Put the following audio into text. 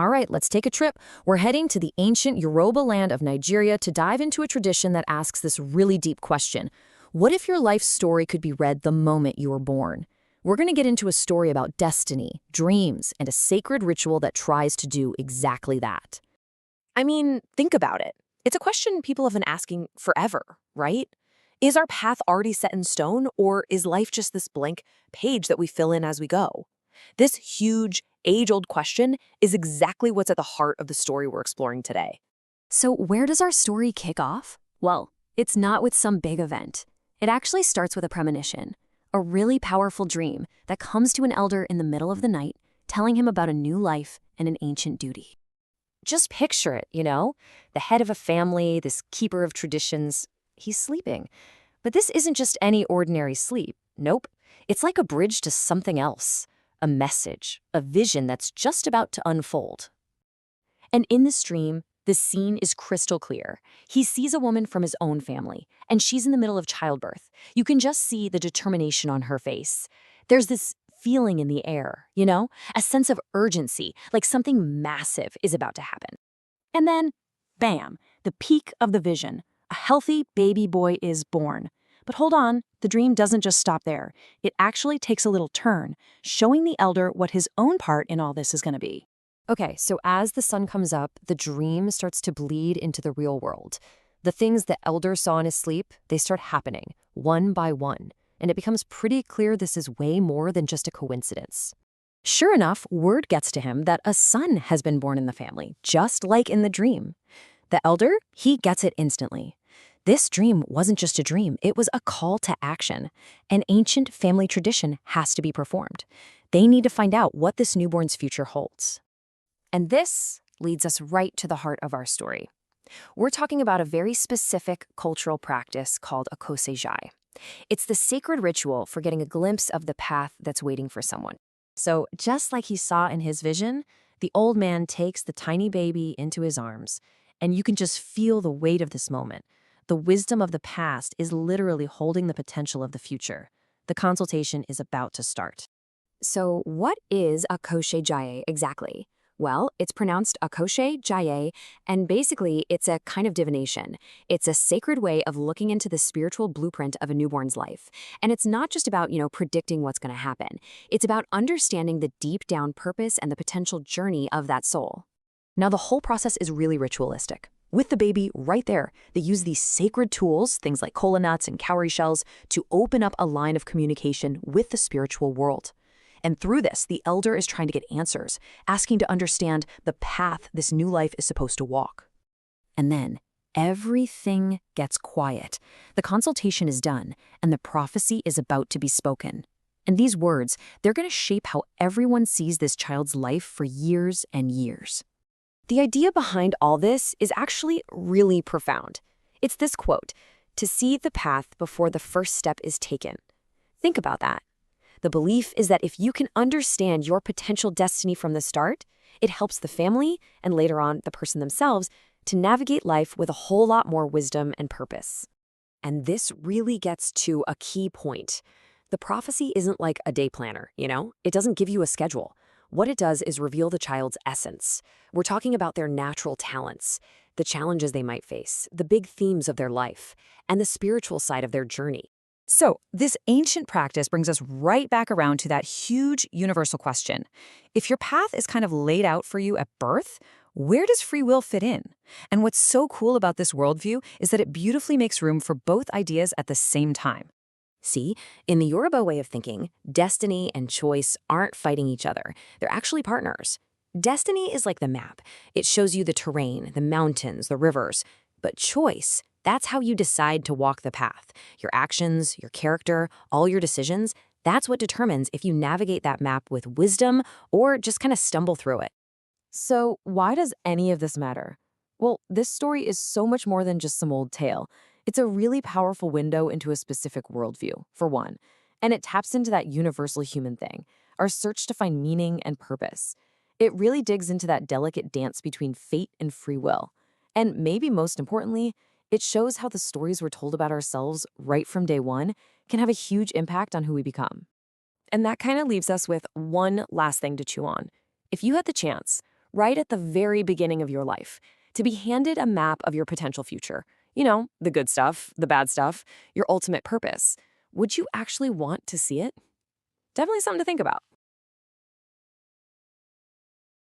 All right, let's take a trip. We're heading to the ancient Yoruba land of Nigeria to dive into a tradition that asks this really deep question. What if your life story could be read the moment you were born? We're going to get into a story about destiny, dreams, and a sacred ritual that tries to do exactly that. I mean, think about it. It's a question people have been asking forever, right? Is our path already set in stone, or is life just this blank page that we fill in as we go? This huge, age-old question is exactly what's at the heart of the story we're exploring today. So where does our story kick off? Well, it's not with some big event. It actually starts with a premonition, a really powerful dream that comes to an elder in the middle of the night, telling him about a new life and an ancient duty. Just picture it, the head of a family, this keeper of traditions. He's sleeping. But this isn't just any ordinary sleep. Nope. It's like a bridge to something else, a message, a vision that's just about to unfold. And in this dream, the scene is crystal clear. He sees a woman from his own family, and she's in the middle of childbirth. You can just see the determination on her face. There's this feeling in the air, a sense of urgency, like something massive is about to happen. And then, bam, the peak of the vision. A healthy baby boy is born. But hold on, the dream doesn't just stop there. It actually takes a little turn, showing the elder what his own part in all this is going to be. Okay, so as the sun comes up, the dream starts to bleed into the real world. The things the elder saw in his sleep, they start happening, one by one. And it becomes pretty clear this is way more than just a coincidence. Sure enough, word gets to him that a son has been born in the family, just like in the dream. The elder, he gets it instantly. This dream wasn't just a dream, it was a call to action. An ancient family tradition has to be performed. They need to find out what this newborn's future holds. And this leads us right to the heart of our story. We're talking about a very specific cultural practice called a kosejai. It's the sacred ritual for getting a glimpse of the path that's waiting for someone. So just like he saw in his vision, the old man takes the tiny baby into his arms, and you can just feel the weight of this moment. The wisdom of the past is literally holding the potential of the future. The consultation is about to start. So what is a kosejai exactly? Well, it's pronounced akoshe jaye, and basically it's a kind of divination. It's a sacred way of looking into the spiritual blueprint of a newborn's life. And it's not just about, predicting what's going to happen. It's about understanding the deep down purpose and the potential journey of that soul. Now, the whole process is really ritualistic. With the baby right there, they use these sacred tools, things like kola nuts and cowrie shells, to open up a line of communication with the spiritual world. And through this, the elder is trying to get answers, asking to understand the path this new life is supposed to walk. And then, everything gets quiet. The consultation is done, and the prophecy is about to be spoken. And these words, they're going to shape how everyone sees this child's life for years and years. The idea behind all this is actually really profound. It's this quote, "To see the path before the first step is taken." Think about that. The belief is that if you can understand your potential destiny from the start, it helps the family, and later on the person themselves, to navigate life with a whole lot more wisdom and purpose. And this really gets to a key point. The prophecy isn't like a day planner, It doesn't give you a schedule. What it does is reveal the child's essence. We're talking about their natural talents, the challenges they might face, the big themes of their life, and the spiritual side of their journey. So, this ancient practice brings us right back around to that huge universal question. If your path is kind of laid out for you at birth, where does free will fit in? And what's so cool about this worldview is that it beautifully makes room for both ideas at the same time. See, in the Yoruba way of thinking, destiny and choice aren't fighting each other. They're actually partners. Destiny is like the map. It shows you the terrain, the mountains, the rivers. But choice, that's how you decide to walk the path. Your actions, your character, all your decisions, that's what determines if you navigate that map with wisdom or just kind of stumble through it. So why does any of this matter? Well, this story is so much more than just some old tale. It's a really powerful window into a specific worldview, for one. And it taps into that universal human thing, our search to find meaning and purpose. It really digs into that delicate dance between fate and free will. And maybe most importantly, it shows how the stories we're told about ourselves right from day one can have a huge impact on who we become. And that kind of leaves us with one last thing to chew on. If you had the chance, right at the very beginning of your life, to be handed a map of your potential future. You know, the good stuff, the bad stuff, your ultimate purpose. Would you actually want to see it? Definitely something to think about.